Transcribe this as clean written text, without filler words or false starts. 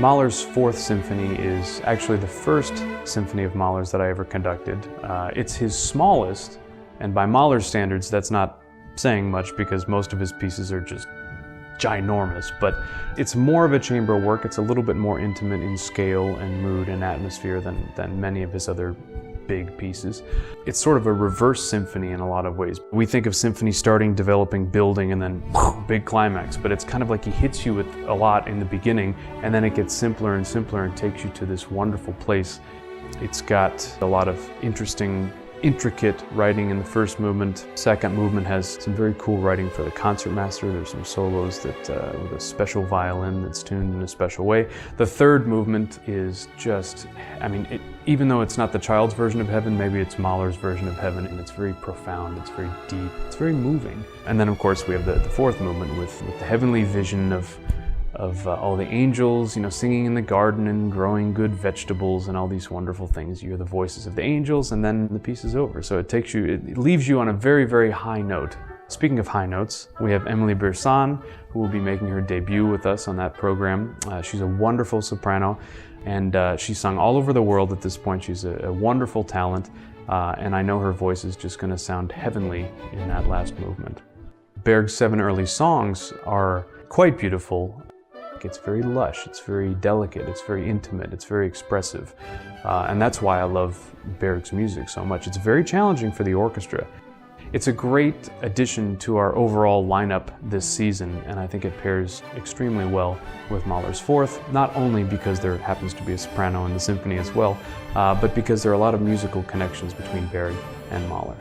Mahler's Fourth Symphony is actually the first symphony of Mahler's that I ever conducted. It's his smallest, and by Mahler's standards, that's not saying much because most of his pieces are just ginormous, but it's more of a chamber work. It's a little bit more intimate in scale and mood and atmosphere than many of his other big pieces. It's sort of a reverse symphony in a lot of ways. We think of symphony starting, developing, building, and then big climax, but it's kind of like he hits you with a lot in the beginning, and then it gets simpler and simpler and takes you to this wonderful place. It's got a lot of interesting, intricate writing in the first movement. Second movement has some very cool writing for the concertmaster. There's some solos that with a special violin that's tuned in a special way. The third movement is just, even though it's not the child's version of heaven, maybe it's Mahler's version of heaven, and it's very profound, it's very deep, it's very moving. And then of course we have the fourth movement with the heavenly vision of all the angels, singing in the garden and growing good vegetables and all these wonderful things. You hear the voices of the angels, and then the piece is over. So it leaves you on a very, very high note. Speaking of high notes, we have Emily Birsan, who will be making her debut with us on that program. She's a wonderful soprano, and she's sung all over the world at this point. She's a wonderful talent, and I know her voice is just going to sound heavenly in that last movement. Berg's 7 early songs are quite beautiful. It's very lush, it's very delicate, it's very intimate, it's very expressive. And that's why I love Berg's music so much. It's very challenging for the orchestra. It's a great addition to our overall lineup this season, and I think it pairs extremely well with Mahler's Fourth, not only because there happens to be a soprano in the symphony as well, but because there are a lot of musical connections between Berg and Mahler.